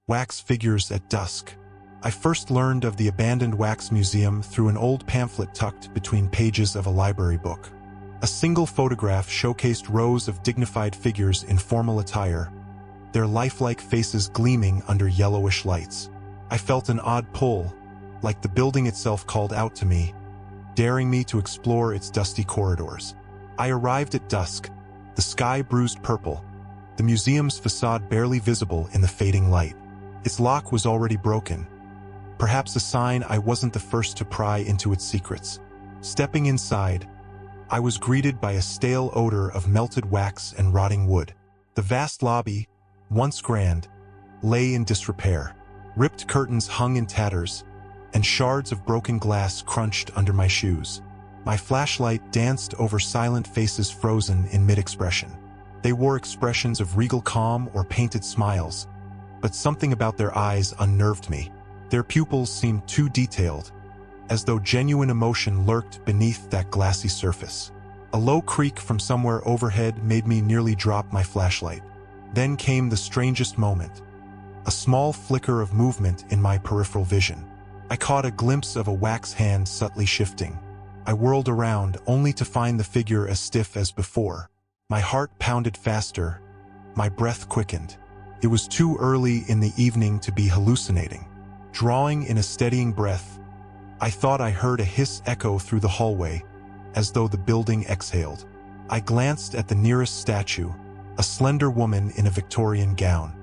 Wax figures at dusk. I first learned of the abandoned wax museum through an old pamphlet tucked between pages of a library book. A single photograph showcased rows of dignified figures in formal attire, their lifelike faces gleaming under yellowish lights. I felt an odd pull, like the building itself called out to me, daring me to explore its dusty corridors. I arrived at dusk, the sky bruised purple, the museum's facade barely visible in the fading light. Its lock was already broken, perhaps a sign I wasn't the first to pry into its secrets. Stepping inside, I was greeted by a stale odor of melted wax and rotting wood. The vast lobby, once grand, lay in disrepair. Ripped curtains hung in tatters, and shards of broken glass crunched under my shoes. My flashlight danced over silent faces frozen in mid-expression. They wore expressions of regal calm or painted smiles, but something about their eyes unnerved me. Their pupils seemed too detailed, as though genuine emotion lurked beneath that glassy surface. A low creak from somewhere overhead made me nearly drop my flashlight. Then came the strangest moment, a small flicker of movement in my peripheral vision. I caught a glimpse of a wax hand subtly shifting. I whirled around, only to find the figure as stiff as before. My heart pounded faster, my breath quickened. It was too early in the evening to be hallucinating. Drawing in a steadying breath, I thought I heard a hiss echo through the hallway, as though the building exhaled. I glanced at the nearest statue, a slender woman in a Victorian gown.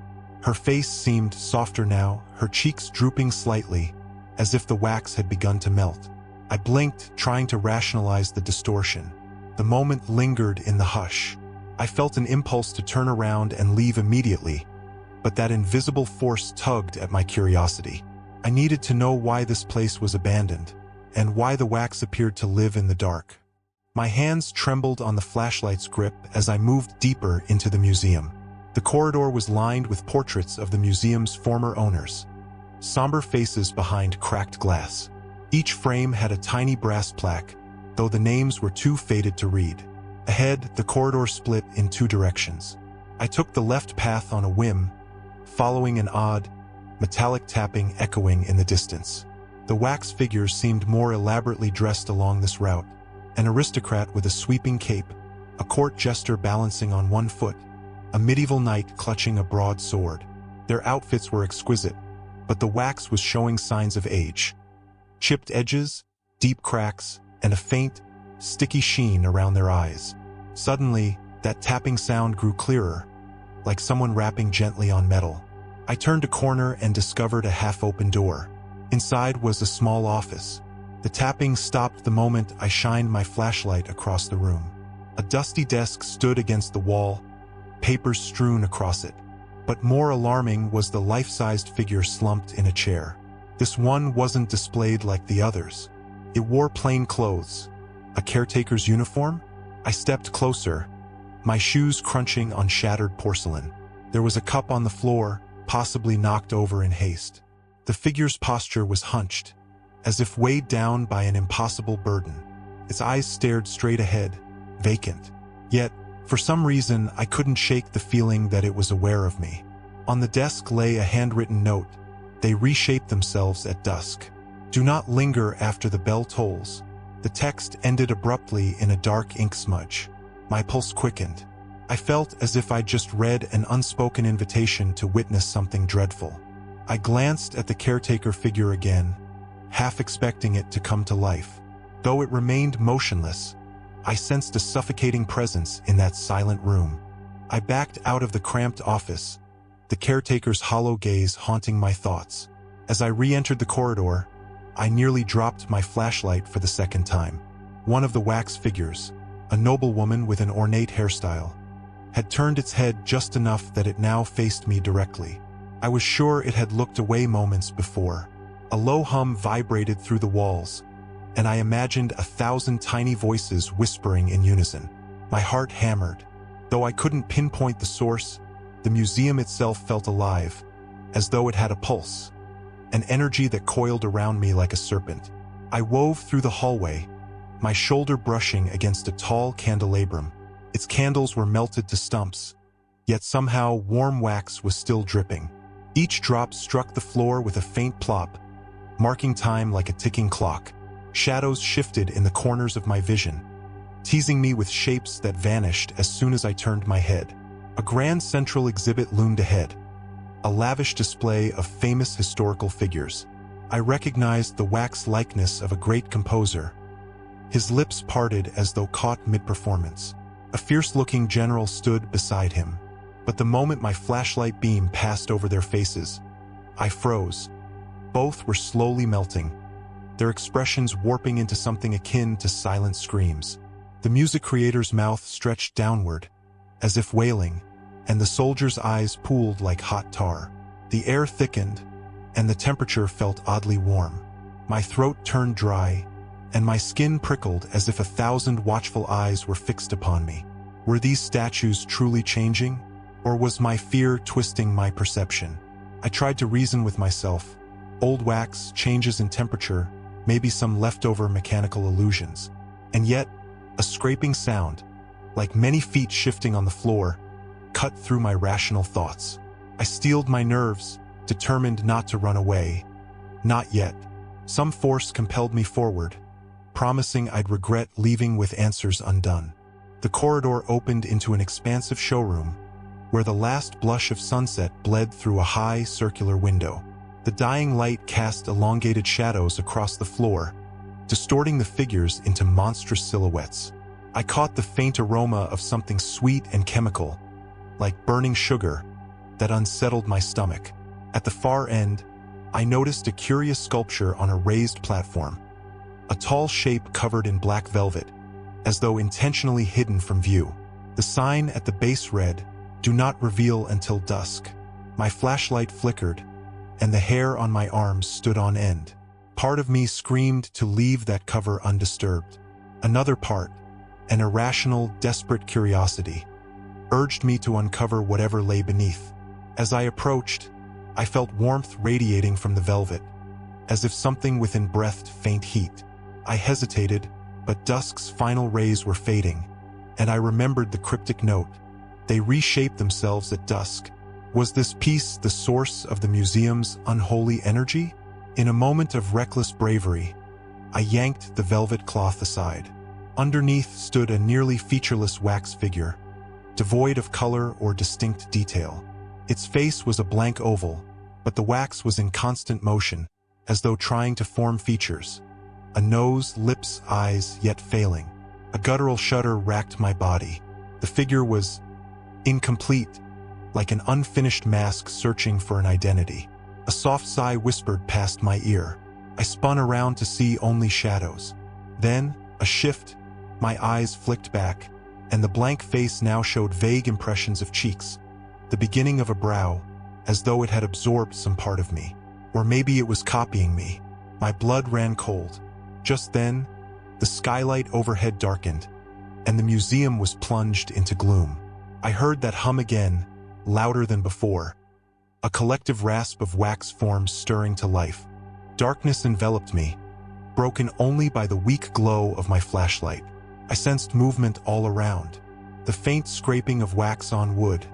Her face seemed softer now, her cheeks drooping slightly, as if the wax had begun to melt. I blinked, trying to rationalize the distortion. The moment lingered in the hush. I felt an impulse to turn around and leave immediately, but that invisible force tugged at my curiosity. I needed to know why this place was abandoned, and why the wax appeared to live in the dark. My hands trembled on the flashlight's grip as I moved deeper into the museum. The corridor was lined with portraits of the museum's former owners, somber faces behind cracked glass. Each frame had a tiny brass plaque, though the names were too faded to read. Ahead, the corridor split in two directions. I took the left path on a whim, following an odd, metallic tapping echoing in the distance. The wax figures seemed more elaborately dressed along this route. An aristocrat with a sweeping cape, a court jester balancing on one foot, a medieval knight clutching a broad sword. Their outfits were exquisite, but the wax was showing signs of age. Chipped edges, deep cracks, and a faint, sticky sheen around their eyes. Suddenly, that tapping sound grew clearer, like someone rapping gently on metal. I turned a corner and discovered a half-open door. Inside was a small office. The tapping stopped the moment I shined my flashlight across the room. A dusty desk stood against the wall, papers strewn across it. But more alarming was the life-sized figure slumped in a chair. This one wasn't displayed like the others. It wore plain clothes. A caretaker's uniform? I stepped closer, my shoes crunching on shattered porcelain. There was a cup on the floor, possibly knocked over in haste. The figure's posture was hunched, as if weighed down by an impossible burden. Its eyes stared straight ahead, vacant. Yet, for some reason, I couldn't shake the feeling that it was aware of me. On the desk lay a handwritten note. They reshape themselves at dusk. Do not linger after the bell tolls. The text ended abruptly in a dark ink smudge. My pulse quickened. I felt as if I'd just read an unspoken invitation to witness something dreadful. I glanced at the caretaker figure again, half expecting it to come to life. Though it remained motionless, I sensed a suffocating presence in that silent room. I backed out of the cramped office, the caretaker's hollow gaze haunting my thoughts. As I re-entered the corridor, I nearly dropped my flashlight for the second time. One of the wax figures, a noblewoman with an ornate hairstyle, had turned its head just enough that it now faced me directly. I was sure it had looked away moments before. A low hum vibrated through the walls, and I imagined 1,000 tiny voices whispering in unison. My heart hammered. Though I couldn't pinpoint the source, the museum itself felt alive, as though it had a pulse, an energy that coiled around me like a serpent. I wove through the hallway, my shoulder brushing against a tall candelabrum. Its candles were melted to stumps, yet somehow warm wax was still dripping. Each drop struck the floor with a faint plop, marking time like a ticking clock. Shadows shifted in the corners of my vision, teasing me with shapes that vanished as soon as I turned my head. A grand central exhibit loomed ahead, a lavish display of famous historical figures. I recognized the wax likeness of a great composer, his lips parted as though caught mid-performance. A fierce-looking general stood beside him, but the moment my flashlight beam passed over their faces, I froze. Both were slowly melting, their expressions warping into something akin to silent screams. The music creator's mouth stretched downward, as if wailing, and the soldier's eyes pooled like hot tar. The air thickened, and the temperature felt oddly warm. My throat turned dry, and my skin prickled as if 1,000 watchful eyes were fixed upon me. Were these statues truly changing, or was my fear twisting my perception? I tried to reason with myself. Old wax, changes in temperature, maybe some leftover mechanical illusions. And yet, a scraping sound, like many feet shifting on the floor, cut through my rational thoughts. I steeled my nerves, determined not to run away. Not yet. Some force compelled me forward, promising I'd regret leaving with answers undone. The corridor opened into an expansive showroom, where the last blush of sunset bled through a high, circular window. The dying light cast elongated shadows across the floor, distorting the figures into monstrous silhouettes. I caught the faint aroma of something sweet and chemical, like burning sugar, that unsettled my stomach. At the far end, I noticed a curious sculpture on a raised platform, a tall shape covered in black velvet, as though intentionally hidden from view. The sign at the base read, "Do not reveal until dusk." My flashlight flickered, and the hair on my arms stood on end. Part of me screamed to leave that cover undisturbed. Another part, an irrational, desperate curiosity, urged me to uncover whatever lay beneath. As I approached, I felt warmth radiating from the velvet, as if something within breathed faint heat. I hesitated, but dusk's final rays were fading, and I remembered the cryptic note. They reshape themselves at dusk. Was this piece the source of the museum's unholy energy? In a moment of reckless bravery, I yanked the velvet cloth aside. Underneath stood a nearly featureless wax figure, devoid of color or distinct detail. Its face was a blank oval, but the wax was in constant motion, as though trying to form features. A nose, lips, eyes, yet failing. A guttural shudder racked my body. The figure was incomplete, like an unfinished mask searching for an identity. A soft sigh whispered past my ear. I spun around to see only shadows. Then, a shift, my eyes flicked back, and the blank face now showed vague impressions of cheeks, the beginning of a brow, as though it had absorbed some part of me. Or maybe it was copying me. My blood ran cold. Just then, the skylight overhead darkened, and the museum was plunged into gloom. I heard that hum again, louder than before, a collective rasp of wax forms stirring to life. Darkness enveloped me, broken only by the weak glow of my flashlight. I sensed movement all around, the faint scraping of wax on wood,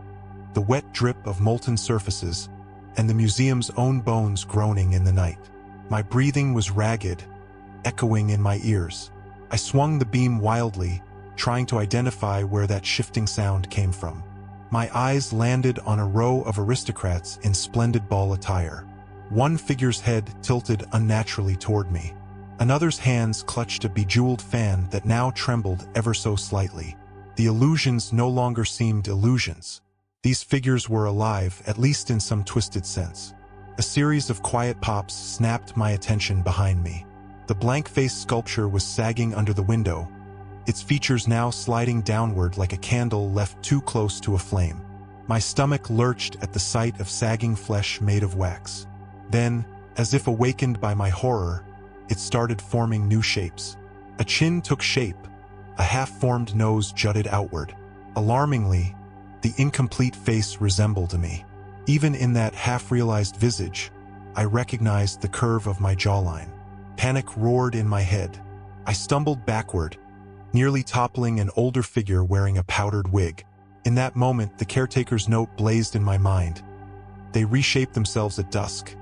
the wet drip of molten surfaces, and the museum's own bones groaning in the night. My breathing was ragged, echoing in my ears. I swung the beam wildly, trying to identify where that shifting sound came from. My eyes landed on a row of aristocrats in splendid ball attire. One figure's head tilted unnaturally toward me. Another's hands clutched a bejeweled fan that now trembled ever so slightly. The illusions no longer seemed illusions. These figures were alive, at least in some twisted sense. A series of quiet pops snapped my attention behind me. The blank-faced sculpture was sagging under the window, its features now sliding downward like a candle left too close to a flame. My stomach lurched at the sight of sagging flesh made of wax. Then, as if awakened by my horror, it started forming new shapes. A chin took shape, a half-formed nose jutted outward. Alarmingly, the incomplete face resembled me. Even in that half-realized visage, I recognized the curve of my jawline. Panic roared in my head. I stumbled backward, nearly toppling an older figure wearing a powdered wig. In that moment, the caretaker's note blazed in my mind. They reshape themselves at dusk,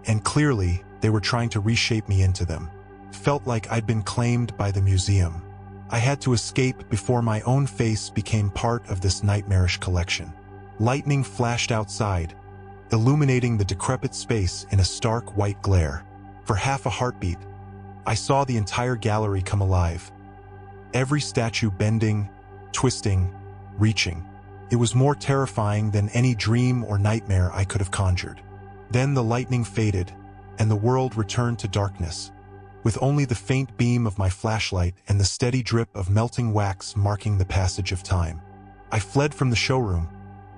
and clearly, they were trying to reshape me into them. Felt like I'd been claimed by the museum. I had to escape before my own face became part of this nightmarish collection. Lightning flashed outside, illuminating the decrepit space in a stark white glare. For half a heartbeat, I saw the entire gallery come alive. Every statue bending, twisting, reaching. It was more terrifying than any dream or nightmare I could have conjured. Then the lightning faded, and the world returned to darkness, with only the faint beam of my flashlight and the steady drip of melting wax marking the passage of time. I fled from the showroom,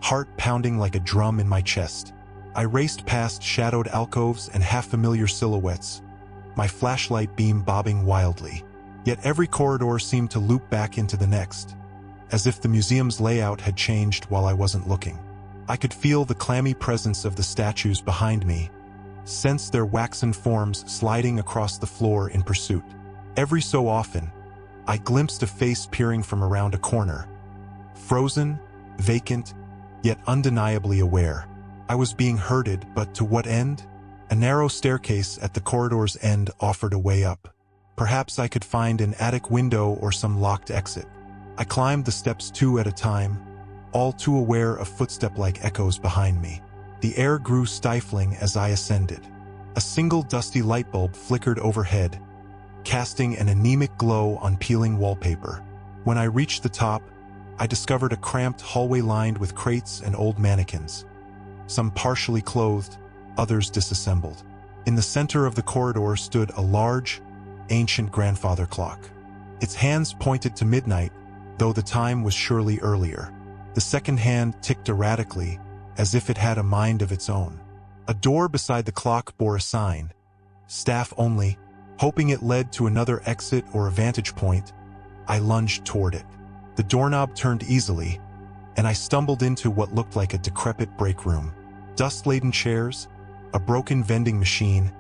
heart pounding like a drum in my chest. I raced past shadowed alcoves and half-familiar silhouettes, my flashlight beam bobbing wildly. Yet every corridor seemed to loop back into the next, as if the museum's layout had changed while I wasn't looking. I could feel the clammy presence of the statues behind me, sense their waxen forms sliding across the floor in pursuit. Every so often, I glimpsed a face peering from around a corner, frozen, vacant, yet undeniably aware. I was being herded, but to what end? A narrow staircase at the corridor's end offered a way up. Perhaps I could find an attic window or some locked exit. I climbed the steps 2 at a time, all too aware of footstep-like echoes behind me. The air grew stifling as I ascended. A single dusty light bulb flickered overhead, casting an anemic glow on peeling wallpaper. When I reached the top, I discovered a cramped hallway lined with crates and old mannequins. Some partially clothed, others disassembled. In the center of the corridor stood a large, ancient grandfather clock. Its hands pointed to midnight, though the time was surely earlier. The second hand ticked erratically, as if it had a mind of its own. A door beside the clock bore a sign, "Staff only." Hoping it led to another exit or a vantage point, I lunged toward it. The doorknob turned easily, and I stumbled into what looked like a decrepit break room. Dust-laden chairs, a broken vending machine,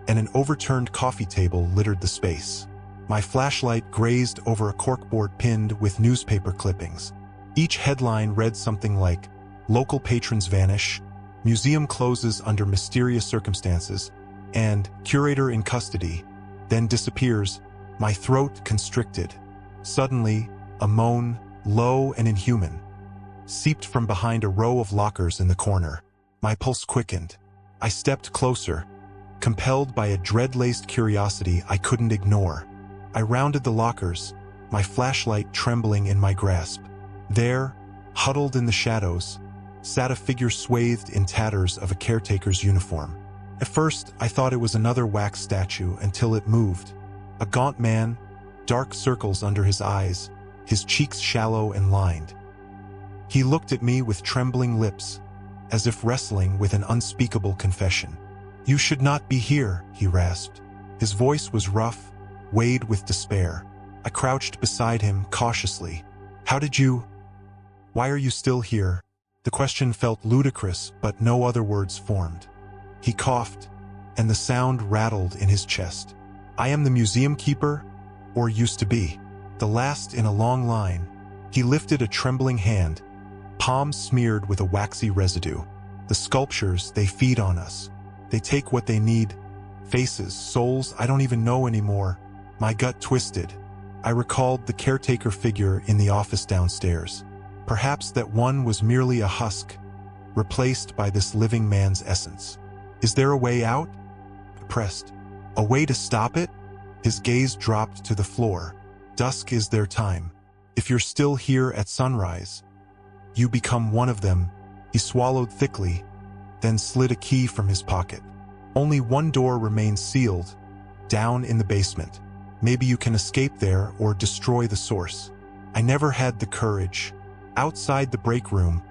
and an overturned coffee table littered the space. My flashlight grazed over a corkboard pinned with newspaper clippings. Each headline read something like, "Local patrons vanish," "Museum closes under mysterious circumstances," and "Curator in custody, then disappears." My throat constricted. Suddenly, a moan, low and inhuman, seeped from behind a row of lockers in the corner. My pulse quickened. I stepped closer, compelled by a dread-laced curiosity I couldn't ignore. I rounded the lockers, my flashlight trembling in my grasp. There, huddled in the shadows, sat a figure swathed in tatters of a caretaker's uniform. At first, I thought it was another wax statue until it moved. A gaunt man, dark circles under his eyes, his cheeks shallow and lined. He looked at me with trembling lips, as if wrestling with an unspeakable confession. "You should not be here," he rasped. His voice was rough, weighted with despair. I crouched beside him cautiously. Why are you still here?" The question felt ludicrous, but no other words formed. He coughed, and the sound rattled in his chest. "I am the museum keeper, or used to be. The last in a long line." He lifted a trembling hand, palm smeared with a waxy residue. "The sculptures, they feed on us. They take what they need. Faces, souls I don't even know anymore." My gut twisted. I recalled the caretaker figure in the office downstairs. Perhaps that one was merely a husk, replaced by this living man's essence. "Is there a way out?" I pressed. "A way to stop it?" His gaze dropped to the floor. "Dusk is their time. If you're still here at sunrise, you become one of them." He swallowed thickly, then slid a key from his pocket. "Only one door remains sealed, down in the basement. Maybe you can escape there or destroy the source." I never had the courage. Outside the break room,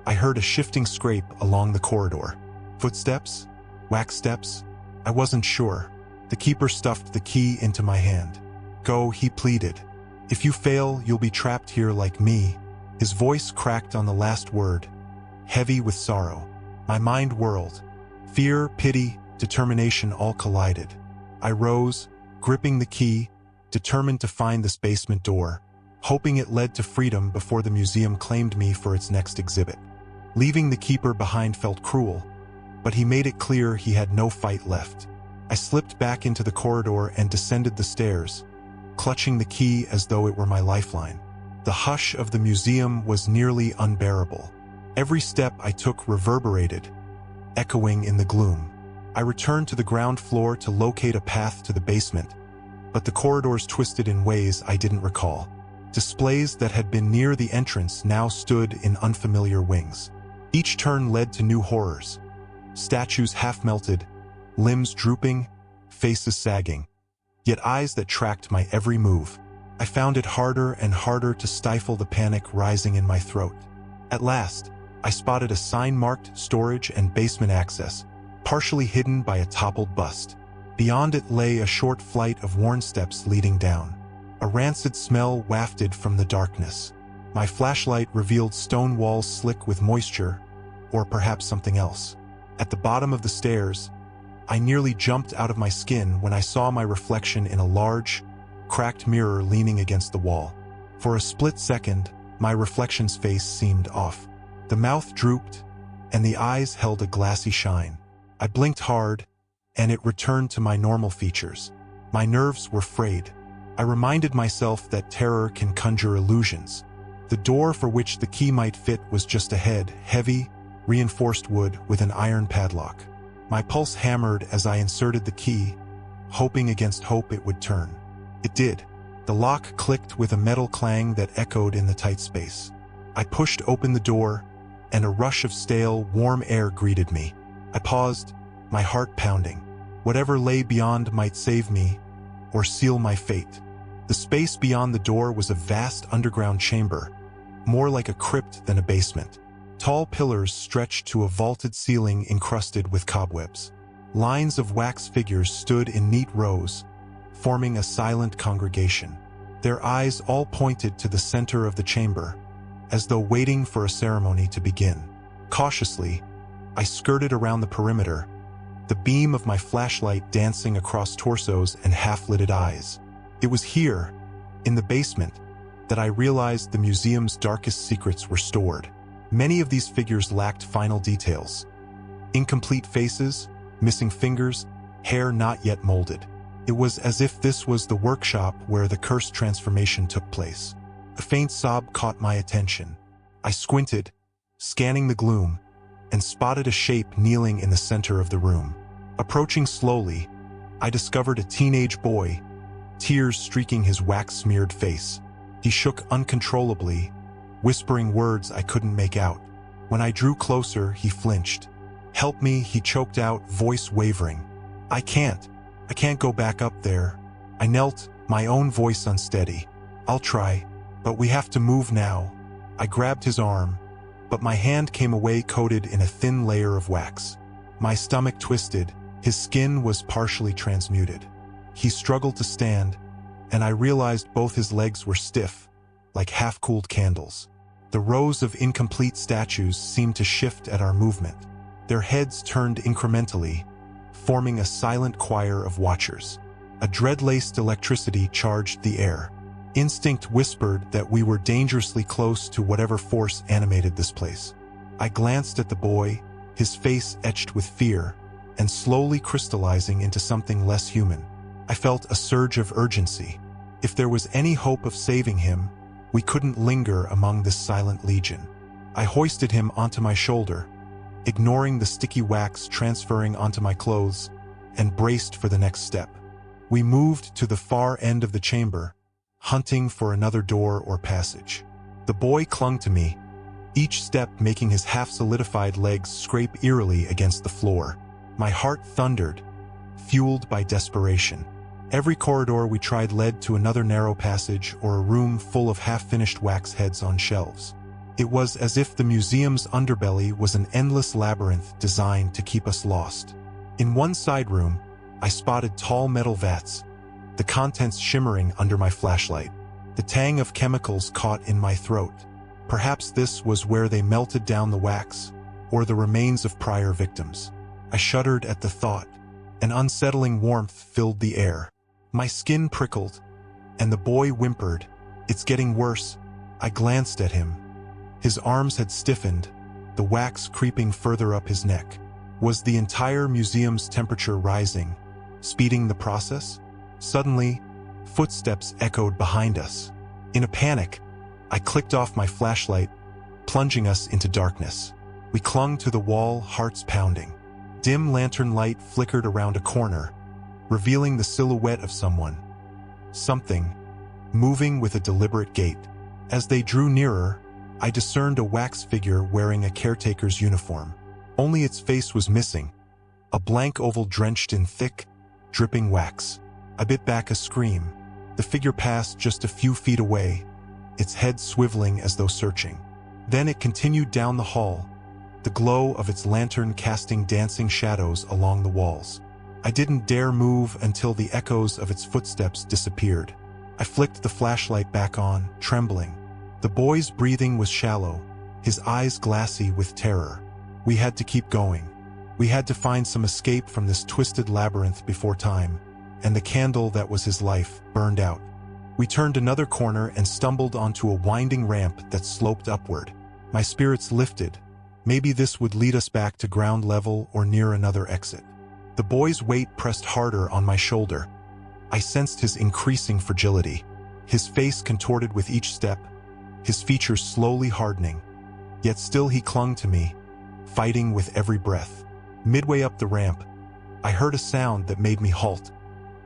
I heard a shifting scrape along the corridor. Footsteps? Wax steps? I wasn't sure. The keeper stuffed the key into my hand. "Go," he pleaded. "If you fail, you'll be trapped here like me." His voice cracked on the last word, heavy with sorrow. My mind whirled. Fear, pity, determination all collided. I rose, gripping the key, determined to find this basement door, hoping it led to freedom before the museum claimed me for its next exhibit. Leaving the keeper behind felt cruel, but he made it clear he had no fight left. I slipped back into the corridor and descended the stairs, clutching the key as though it were my lifeline. The hush of the museum was nearly unbearable. Every step I took reverberated, echoing in the gloom. I returned to the ground floor to locate a path to the basement, but the corridors twisted in ways I didn't recall. Displays that had been near the entrance now stood in unfamiliar wings. Each turn led to new horrors. Statues half-melted, limbs drooping, faces sagging, yet eyes that tracked my every move. I found it harder and harder to stifle the panic rising in my throat. At last, I spotted a sign marked storage and basement access, partially hidden by a toppled bust. Beyond it lay a short flight of worn steps leading down. A rancid smell wafted from the darkness. My flashlight revealed stone walls slick with moisture, or perhaps something else. At the bottom of the stairs, I nearly jumped out of my skin when I saw my reflection in a large, cracked mirror leaning against the wall. For a split second, my reflection's face seemed off. The mouth drooped, and the eyes held a glassy shine. I blinked hard, and it returned to my normal features. My nerves were frayed. I reminded myself that terror can conjure illusions. The door for which the key might fit was just ahead, heavy, reinforced wood with an iron padlock. My pulse hammered as I inserted the key, hoping against hope it would turn. It did. The lock clicked with a metal clang that echoed in the tight space. I pushed open the door, and a rush of stale, warm air greeted me. I paused, my heart pounding. Whatever lay beyond might save me, or seal my fate. The space beyond the door was a vast underground chamber, more like a crypt than a basement. Tall pillars stretched to a vaulted ceiling encrusted with cobwebs. Lines of wax figures stood in neat rows, forming a silent congregation. Their eyes all pointed to the center of the chamber, as though waiting for a ceremony to begin. Cautiously, I skirted around the perimeter, the beam of my flashlight dancing across torsos and half-lidded eyes. It was here, in the basement, that I realized the museum's darkest secrets were stored. Many of these figures lacked final details. Incomplete faces, missing fingers, hair not yet molded. It was as if this was the workshop where the cursed transformation took place. A faint sob caught my attention. I squinted, scanning the gloom, and spotted a shape kneeling in the center of the room. Approaching slowly, I discovered a teenage boy, tears streaking his wax-smeared face. He shook uncontrollably, whispering words I couldn't make out. When I drew closer, he flinched. "Help me," he choked out, voice wavering. I can't go back up there." I knelt, my own voice unsteady. "I'll try, but we have to move now." I grabbed his arm, but my hand came away coated in a thin layer of wax. My stomach twisted, his skin was partially transmuted. He struggled to stand, and I realized both his legs were stiff, like half-cooled candles. The rows of incomplete statues seemed to shift at our movement. Their heads turned incrementally, forming a silent choir of watchers. A dread-laced electricity charged the air. Instinct whispered that we were dangerously close to whatever force animated this place. I glanced at the boy, his face etched with fear, and slowly crystallizing into something less human. I felt a surge of urgency. If there was any hope of saving him, we couldn't linger among this silent legion. I hoisted him onto my shoulder, ignoring the sticky wax transferring onto my clothes, and braced for the next step. We moved to the far end of the chamber, hunting for another door or passage. The boy clung to me, each step making his half-solidified legs scrape eerily against the floor. My heart thundered, fueled by desperation. Every corridor we tried led to another narrow passage or a room full of half-finished wax heads on shelves. It was as if the museum's underbelly was an endless labyrinth designed to keep us lost. In one side room, I spotted tall metal vats, the contents shimmering under my flashlight. The tang of chemicals caught in my throat. Perhaps this was where they melted down the wax, or the remains of prior victims. I shuddered at the thought. An unsettling warmth filled the air. My skin prickled, and the boy whimpered. "It's getting worse." I glanced at him. His arms had stiffened, the wax creeping further up his neck. Was the entire museum's temperature rising, speeding the process? Suddenly, footsteps echoed behind us. In a panic, I clicked off my flashlight, plunging us into darkness. We clung to the wall, hearts pounding. Dim lantern light flickered around a corner, revealing the silhouette of someone. Something, moving with a deliberate gait. As they drew nearer, I discerned a wax figure wearing a caretaker's uniform. Only its face was missing, a blank oval drenched in thick, dripping wax. I bit back a scream. The figure passed just a few feet away, its head swiveling as though searching. Then it continued down the hall, the glow of its lantern casting dancing shadows along the walls. I didn't dare move until the echoes of its footsteps disappeared. I flicked the flashlight back on, trembling. The boy's breathing was shallow, his eyes glassy with terror. We had to keep going. We had to find some escape from this twisted labyrinth before time, and the candle that was his life burned out. We turned another corner and stumbled onto a winding ramp that sloped upward. My spirits lifted. Maybe this would lead us back to ground level or near another exit. The boy's weight pressed harder on my shoulder. I sensed his increasing fragility. His face contorted with each step, his features slowly hardening. Yet still he clung to me, fighting with every breath. Midway up the ramp, I heard a sound that made me halt.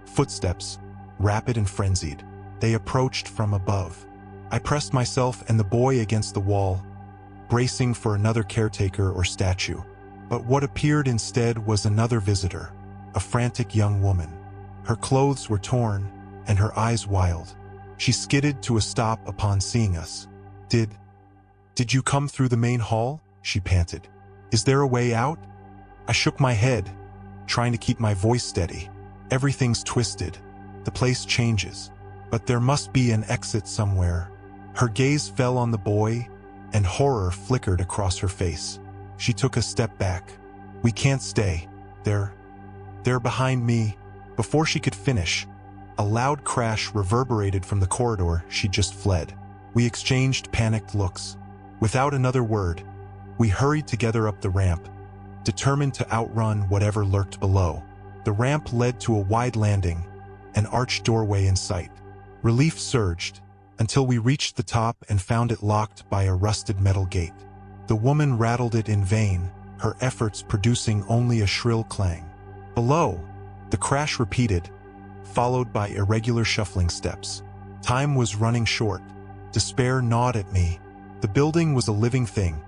Footsteps, rapid and frenzied. They approached from above. I pressed myself and the boy against the wall, bracing for another caretaker or statue. But what appeared instead was another visitor, a frantic young woman. Her clothes were torn, and her eyes wild. She skidded to a stop upon seeing us. Did you come through the main hall?" she panted. "Is there a way out?" I shook my head, trying to keep my voice steady. "Everything's twisted. The place changes. But there must be an exit somewhere." Her gaze fell on the boy, and horror flickered across her face. She took a step back. "We can't stay. They're behind me." Before she could finish, a loud crash reverberated from the corridor she'd just fled. We exchanged panicked looks. Without another word, we hurried together up the ramp, determined to outrun whatever lurked below. The ramp led to a wide landing, an arched doorway in sight. Relief surged, until we reached the top and found it locked by a rusted metal gate. The woman rattled it in vain, her efforts producing only a shrill clang. Below, the crash repeated, followed by irregular shuffling steps. Time was running short. Despair gnawed at me. The building was a living thing,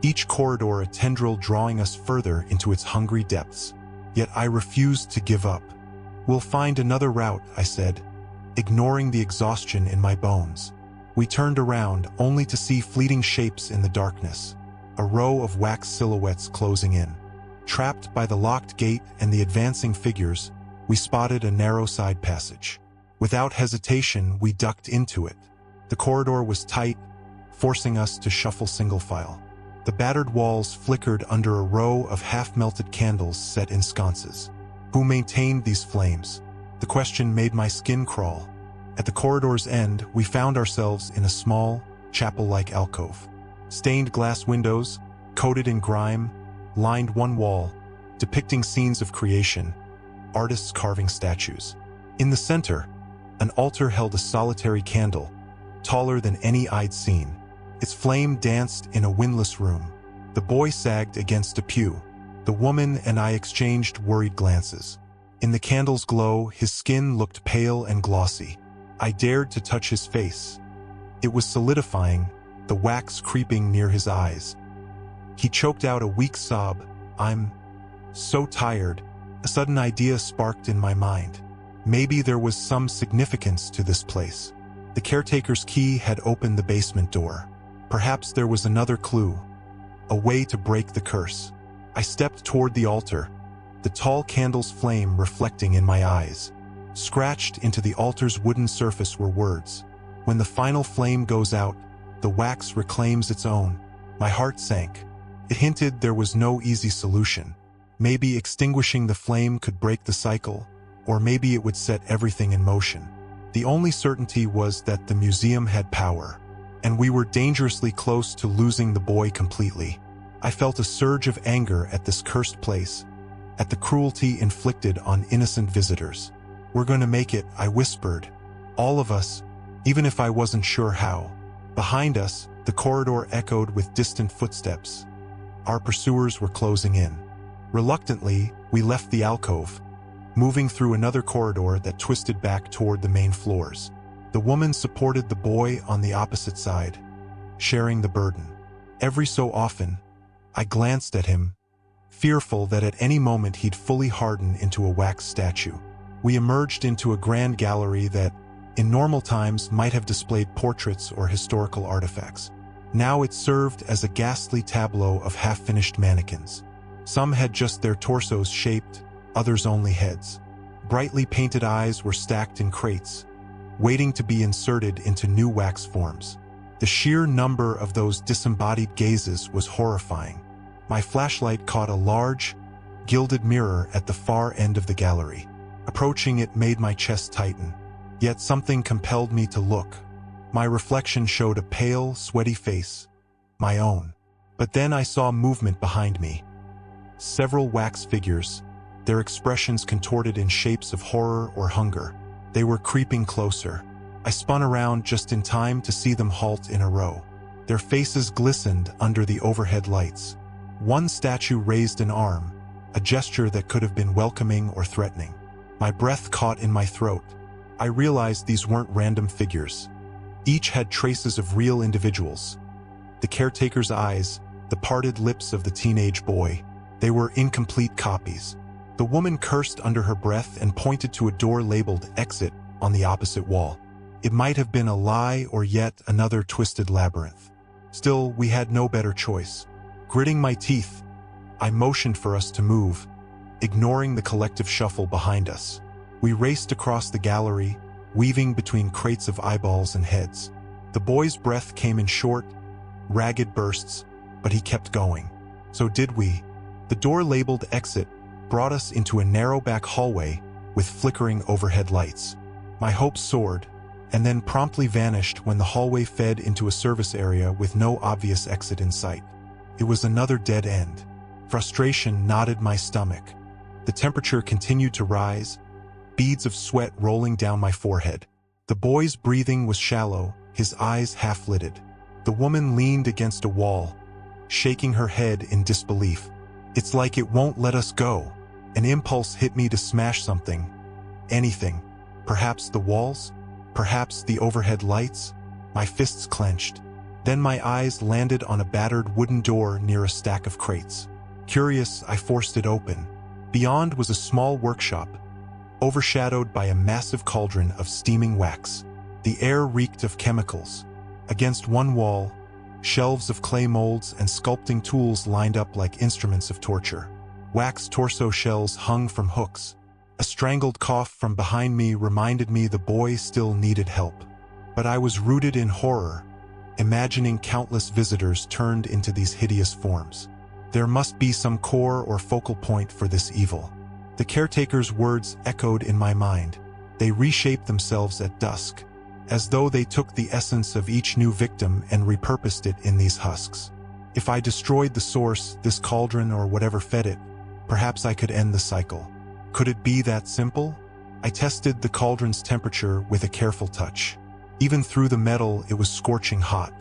each corridor a tendril drawing us further into its hungry depths. Yet I refused to give up. "We'll find another route," I said, ignoring the exhaustion in my bones. We turned around, only to see fleeting shapes in the darkness, a row of wax silhouettes closing in. Trapped by the locked gate and the advancing figures, we spotted a narrow side passage. Without hesitation, we ducked into it. The corridor was tight, forcing us to shuffle single file. The battered walls flickered under a row of half-melted candles set in sconces. Who maintained these flames? The question made my skin crawl. At the corridor's end, we found ourselves in a small, chapel-like alcove. Stained glass windows, coated in grime, lined one wall, depicting scenes of creation, artists carving statues. In the center, an altar held a solitary candle, taller than any I'd seen. Its flame danced in a windless room. The boy sagged against a pew. The woman and I exchanged worried glances. In the candle's glow, his skin looked pale and glossy. I dared to touch his face. It was solidifying, the wax creeping near his eyes. He choked out a weak sob. "I'm so tired." A sudden idea sparked in my mind. Maybe there was some significance to this place. The caretaker's key had opened the basement door. Perhaps there was another clue, a way to break the curse. I stepped toward the altar, the tall candle's flame reflecting in my eyes. Scratched into the altar's wooden surface were words. "When the final flame goes out, the wax reclaims its own." My heart sank. It hinted there was no easy solution. Maybe extinguishing the flame could break the cycle, or maybe it would set everything in motion. The only certainty was that the museum had power, and we were dangerously close to losing the boy completely. I felt a surge of anger at this cursed place, at the cruelty inflicted on innocent visitors. "We're going to make it," I whispered. "All of us, even if I wasn't sure how." Behind us, the corridor echoed with distant footsteps. Our pursuers were closing in. Reluctantly, we left the alcove, moving through another corridor that twisted back toward the main floors. The woman supported the boy on the opposite side, sharing the burden. Every so often, I glanced at him, fearful that at any moment he'd fully harden into a wax statue. We emerged into a grand gallery that, in normal times, might have displayed portraits or historical artifacts. Now it served as a ghastly tableau of half-finished mannequins. Some had just their torsos shaped, others only heads. Brightly painted eyes were stacked in crates, waiting to be inserted into new wax forms. The sheer number of those disembodied gazes was horrifying. My flashlight caught a large, gilded mirror at the far end of the gallery. Approaching it made my chest tighten. Yet something compelled me to look. My reflection showed a pale, sweaty face, my own. But then I saw movement behind me. Several wax figures, their expressions contorted in shapes of horror or hunger. They were creeping closer. I spun around just in time to see them halt in a row. Their faces glistened under the overhead lights. One statue raised an arm, a gesture that could have been welcoming or threatening. My breath caught in my throat. I realized these weren't random figures. Each had traces of real individuals. The caretaker's eyes, the parted lips of the teenage boy, they were incomplete copies. The woman cursed under her breath and pointed to a door labeled "Exit" on the opposite wall. It might have been a lie or yet another twisted labyrinth. Still, we had no better choice. Gritting my teeth, I motioned for us to move, ignoring the collective shuffle behind us. We raced across the gallery, weaving between crates of eyeballs and heads. The boy's breath came in short, ragged bursts, but he kept going. So did we. The door labeled "Exit" brought us into a narrow back hallway with flickering overhead lights. My hopes soared, and then promptly vanished when the hallway fed into a service area with no obvious exit in sight. It was another dead end. Frustration knotted my stomach. The temperature continued to rise, beads of sweat rolling down my forehead. The boy's breathing was shallow, his eyes half-lidded. The woman leaned against a wall, shaking her head in disbelief. "It's like it won't let us go." An impulse hit me to smash something. Anything. Perhaps the walls? Perhaps the overhead lights? My fists clenched. Then my eyes landed on a battered wooden door near a stack of crates. Curious, I forced it open. Beyond was a small workshop, overshadowed by a massive cauldron of steaming wax. The air reeked of chemicals. Against one wall, shelves of clay molds and sculpting tools lined up like instruments of torture. Wax torso shells hung from hooks. A strangled cough from behind me reminded me the boy still needed help. But I was rooted in horror, imagining countless visitors turned into these hideous forms. There must be some core or focal point for this evil. The caretaker's words echoed in my mind. They reshaped themselves at dusk, as though they took the essence of each new victim and repurposed it in these husks. If I destroyed the source, this cauldron or whatever fed it, perhaps I could end the cycle. Could it be that simple? I tested the cauldron's temperature with a careful touch. Even through the metal, it was scorching hot.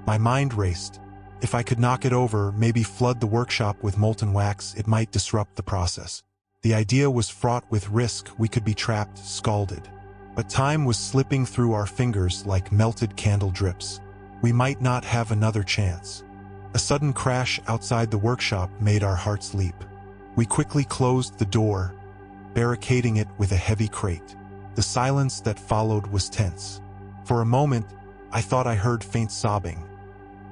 My mind raced. If I could knock it over, maybe flood the workshop with molten wax, it might disrupt the process. The idea was fraught with risk. We could be trapped, scalded. But time was slipping through our fingers like melted candle drips. We might not have another chance. A sudden crash outside the workshop made our hearts leap. We quickly closed the door, barricading it with a heavy crate. The silence that followed was tense. For a moment, I thought I heard faint sobbing.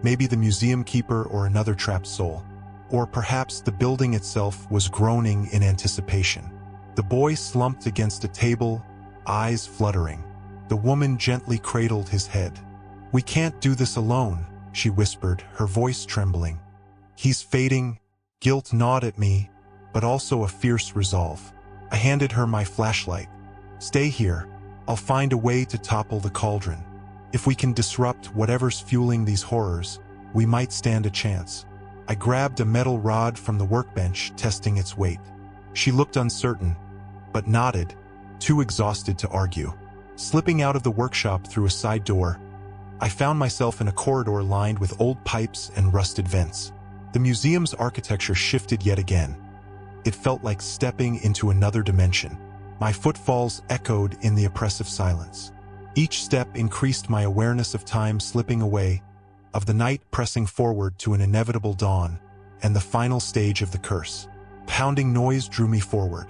Maybe the museum keeper or another trapped soul. Or perhaps the building itself was groaning in anticipation. The boy slumped against a table, eyes fluttering. The woman gently cradled his head. "We can't do this alone," she whispered, her voice trembling. "He's fading." Guilt gnawed at me, but also a fierce resolve. I handed her my flashlight. "Stay here. I'll find a way to topple the cauldron. If we can disrupt whatever's fueling these horrors, we might stand a chance." I grabbed a metal rod from the workbench, testing its weight. She looked uncertain, but nodded, too exhausted to argue. Slipping out of the workshop through a side door, I found myself in a corridor lined with old pipes and rusted vents. The museum's architecture shifted yet again. It felt like stepping into another dimension. My footfalls echoed in the oppressive silence. Each step increased my awareness of time slipping away, of the night pressing forward to an inevitable dawn, and the final stage of the curse. Pounding noise drew me forward.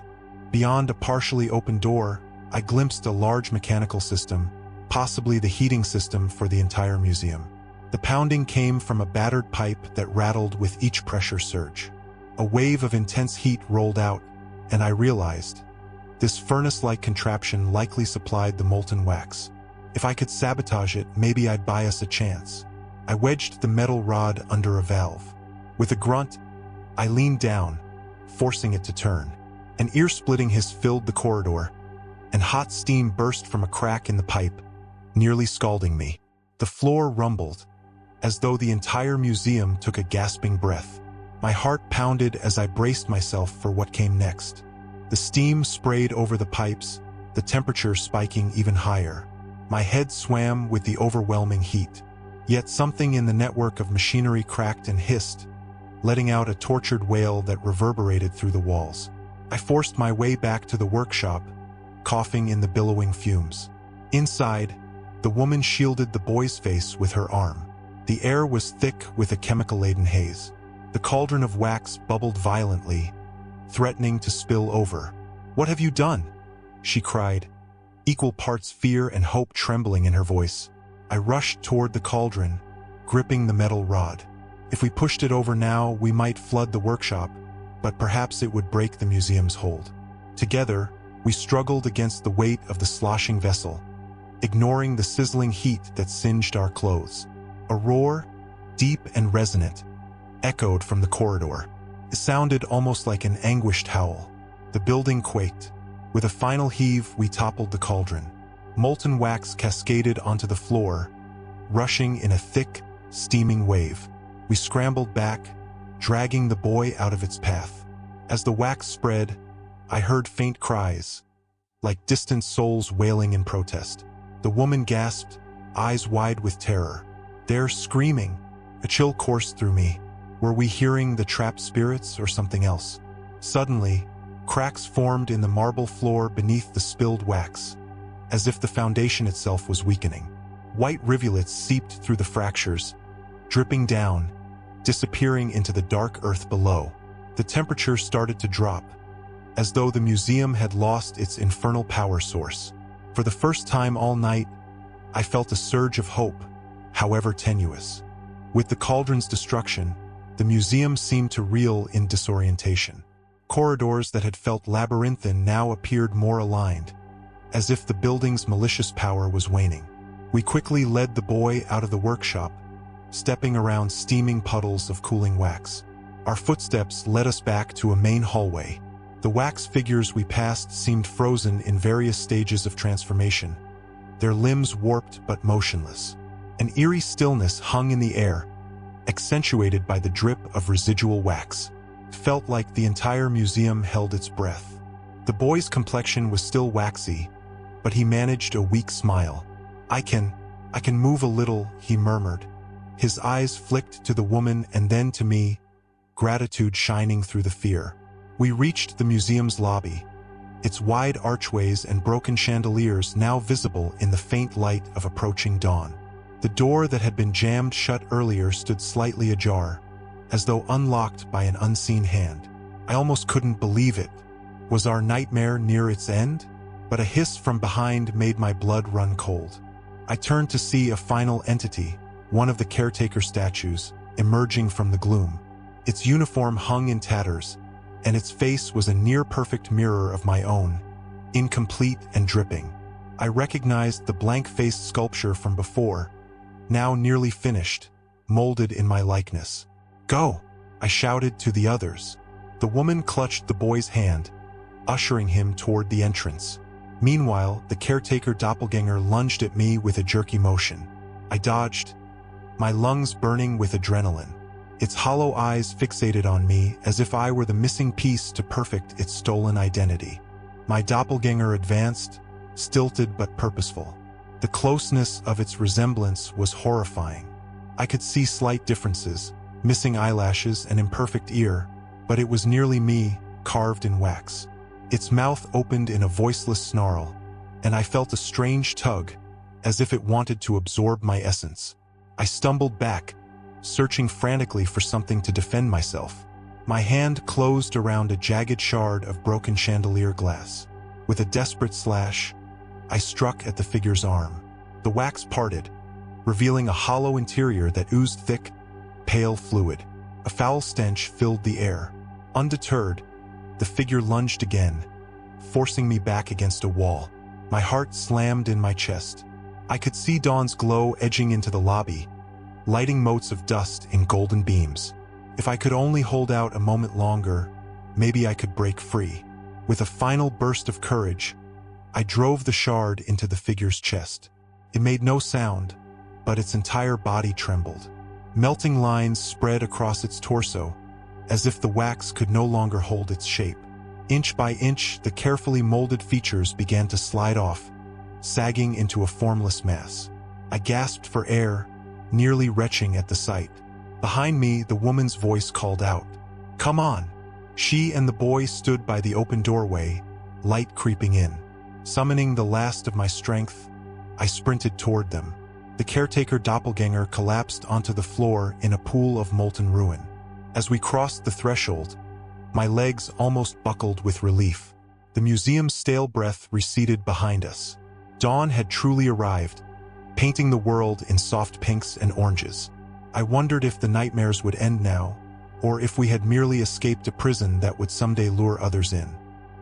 Beyond a partially open door, I glimpsed a large mechanical system, possibly the heating system for the entire museum. The pounding came from a battered pipe that rattled with each pressure surge. A wave of intense heat rolled out, and I realized this furnace-like contraption likely supplied the molten wax. If I could sabotage it, maybe I'd buy us a chance. I wedged the metal rod under a valve. With a grunt, I leaned down, forcing it to turn. An ear-splitting hiss filled the corridor, and hot steam burst from a crack in the pipe, nearly scalding me. The floor rumbled, as though the entire museum took a gasping breath. My heart pounded as I braced myself for what came next. The steam sprayed over the pipes, the temperature spiking even higher. My head swam with the overwhelming heat. Yet something in the network of machinery cracked and hissed, letting out a tortured wail that reverberated through the walls. I forced my way back to the workshop, coughing in the billowing fumes. Inside, the woman shielded the boy's face with her arm. The air was thick with a chemical-laden haze. The cauldron of wax bubbled violently, threatening to spill over. "What have you done?" she cried, equal parts fear and hope trembling in her voice. I rushed toward the cauldron, gripping the metal rod. If we pushed it over now, we might flood the workshop, but perhaps it would break the museum's hold. Together, we struggled against the weight of the sloshing vessel, ignoring the sizzling heat that singed our clothes. A roar, deep and resonant, echoed from the corridor. It sounded almost like an anguished howl. The building quaked. With a final heave, we toppled the cauldron. Molten wax cascaded onto the floor, rushing in a thick, steaming wave. We scrambled back, dragging the boy out of its path. As the wax spread, I heard faint cries, like distant souls wailing in protest. The woman gasped, eyes wide with terror. "They're screaming." A chill coursed through me. Were we hearing the trapped spirits or something else? Suddenly, cracks formed in the marble floor beneath the spilled wax, as if the foundation itself was weakening. White rivulets seeped through the fractures, dripping down, disappearing into the dark earth below. The temperature started to drop, as though the museum had lost its infernal power source. For the first time all night, I felt a surge of hope, however tenuous. With the cauldron's destruction, the museum seemed to reel in disorientation. Corridors that had felt labyrinthine now appeared more aligned, as if the building's malicious power was waning. We quickly led the boy out of the workshop, stepping around steaming puddles of cooling wax. Our footsteps led us back to a main hallway. The wax figures we passed seemed frozen in various stages of transformation, their limbs warped but motionless. An eerie stillness hung in the air, accentuated by the drip of residual wax. It felt like the entire museum held its breath. The boy's complexion was still waxy, but he managed a weak smile. I can move a little," he murmured. His eyes flicked to the woman and then to me, gratitude shining through the fear. We reached the museum's lobby, its wide archways and broken chandeliers now visible in the faint light of approaching dawn. The door that had been jammed shut earlier stood slightly ajar, as though unlocked by an unseen hand. I almost couldn't believe it. Was our nightmare near its end? But a hiss from behind made my blood run cold. I turned to see a final entity, one of the caretaker statues, emerging from the gloom. Its uniform hung in tatters, and its face was a near-perfect mirror of my own, incomplete and dripping. I recognized the blank-faced sculpture from before, now nearly finished, molded in my likeness. "Go!" I shouted to the others. The woman clutched the boy's hand, ushering him toward the entrance. Meanwhile, the caretaker doppelganger lunged at me with a jerky motion. I dodged, my lungs burning with adrenaline. its hollow eyes fixated on me as if I were the missing piece to perfect its stolen identity. My doppelganger advanced, stilted but purposeful. The closeness of its resemblance was horrifying. I could see slight differences, missing eyelashes and imperfect ear, but it was nearly me, carved in wax. Its mouth opened in a voiceless snarl, and I felt a strange tug, as if it wanted to absorb my essence. I stumbled back, searching frantically for something to defend myself. My hand closed around a jagged shard of broken chandelier glass. With a desperate slash, I struck at the figure's arm. The wax parted, revealing a hollow interior that oozed thick, pale fluid. A foul stench filled the air. Undeterred, the figure lunged again, forcing me back against a wall. My heart slammed in my chest. I could see dawn's glow edging into the lobby, lighting motes of dust in golden beams. If I could only hold out a moment longer, maybe I could break free. With a final burst of courage, I drove the shard into the figure's chest. It made no sound, but its entire body trembled. Melting lines spread across its torso, as if the wax could no longer hold its shape. Inch by inch, the carefully molded features began to slide off, sagging into a formless mass. I gasped for air, nearly retching at the sight. Behind me, the woman's voice called out, "Come on!" She and the boy stood by the open doorway, light creeping in. Summoning the last of my strength, I sprinted toward them. The caretaker doppelganger collapsed onto the floor in a pool of molten ruin. As we crossed the threshold, my legs almost buckled with relief. The museum's stale breath receded behind us. Dawn had truly arrived, painting the world in soft pinks and oranges. I wondered if the nightmares would end now, or if we had merely escaped a prison that would someday lure others in.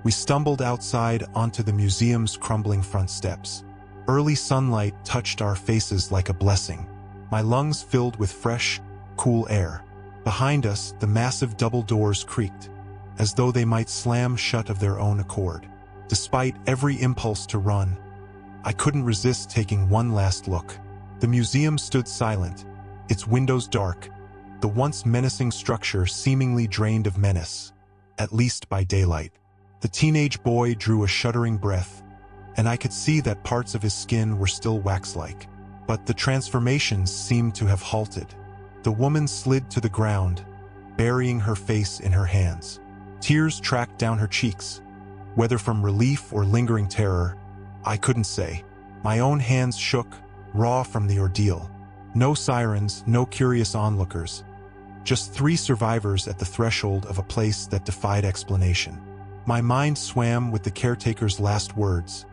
We stumbled outside onto the museum's crumbling front steps. Early sunlight touched our faces like a blessing. My lungs filled with fresh, cool air. Behind us, the massive double doors creaked, as though they might slam shut of their own accord. Despite every impulse to run, I couldn't resist taking one last look. The museum stood silent, its windows dark, the once menacing structure seemingly drained of menace, at least by daylight. The teenage boy drew a shuddering breath, and I could see that parts of his skin were still wax-like. But the transformations seemed to have halted. The woman slid to the ground, burying her face in her hands. Tears tracked down her cheeks. Whether from relief or lingering terror, I couldn't say. My own hands shook, raw from the ordeal. No sirens, no curious onlookers. Just 3 survivors at the threshold of a place that defied explanation. My mind swam with the caretaker's last words,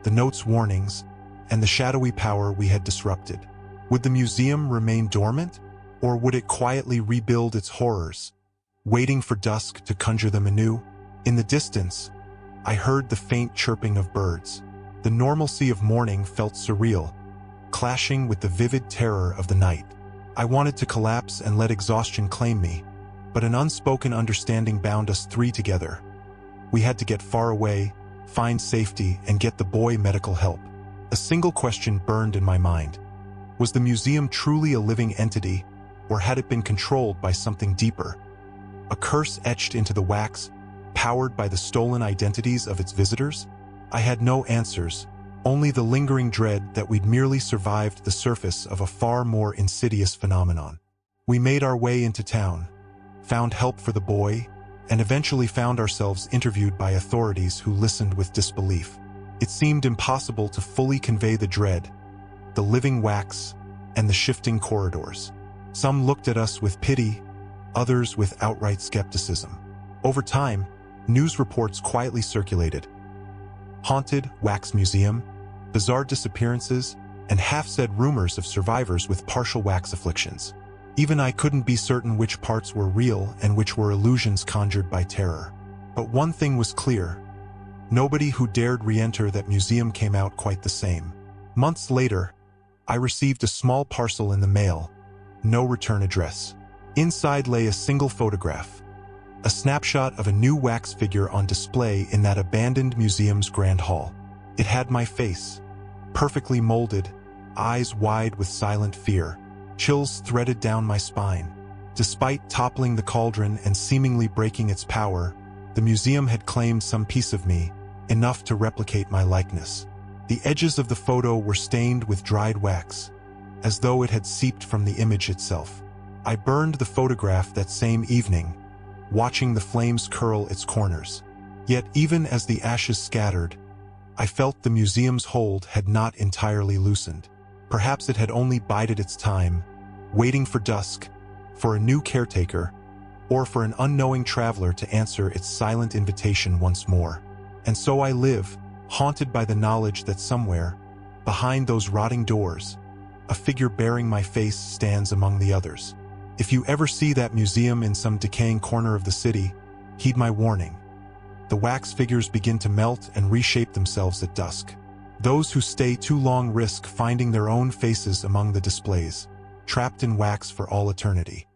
the note's warnings, and the shadowy power we had disrupted. Would the museum remain dormant, or would it quietly rebuild its horrors, waiting for dusk to conjure them anew? In the distance, I heard the faint chirping of birds. The normalcy of morning felt surreal, clashing with the vivid terror of the night. I wanted to collapse and let exhaustion claim me, but an unspoken understanding bound us 3 together. We had to get far away, find safety, and get the boy medical help. A single question burned in my mind. Was the museum truly a living entity, or had it been controlled by something deeper? A curse etched into the wax, powered by the stolen identities of its visitors? I had no answers, only the lingering dread that we'd merely survived the surface of a far more insidious phenomenon. We made our way into town, found help for the boy, and eventually found ourselves interviewed by authorities who listened with disbelief. It seemed impossible to fully convey the dread, the living wax, and the shifting corridors. Some looked at us with pity, others with outright skepticism. Over time, news reports quietly circulated. Haunted wax museum, bizarre disappearances, and half-said rumors of survivors with partial wax afflictions. Even I couldn't be certain which parts were real and which were illusions conjured by terror. But one thing was clear. Nobody who dared re-enter that museum came out quite the same. Months later, I received a small parcel in the mail, no return address. Inside lay a single photograph, a snapshot of a new wax figure on display in that abandoned museum's grand hall. It had my face, perfectly molded, eyes wide with silent fear. Chills threaded down my spine. Despite toppling the cauldron and seemingly breaking its power, the museum had claimed some piece of me, enough to replicate my likeness. The edges of the photo were stained with dried wax, as though it had seeped from the image itself. I burned the photograph that same evening, watching the flames curl its corners. Yet even as the ashes scattered, I felt the museum's hold had not entirely loosened. Perhaps it had only bided its time, waiting for dusk, for a new caretaker, or for an unknowing traveler to answer its silent invitation once more. And so I live, haunted by the knowledge that somewhere, behind those rotting doors, a figure bearing my face stands among the others. If you ever see that museum in some decaying corner of the city, heed my warning. The wax figures begin to melt and reshape themselves at dusk. Those who stay too long risk finding their own faces among the displays, trapped in wax for all eternity.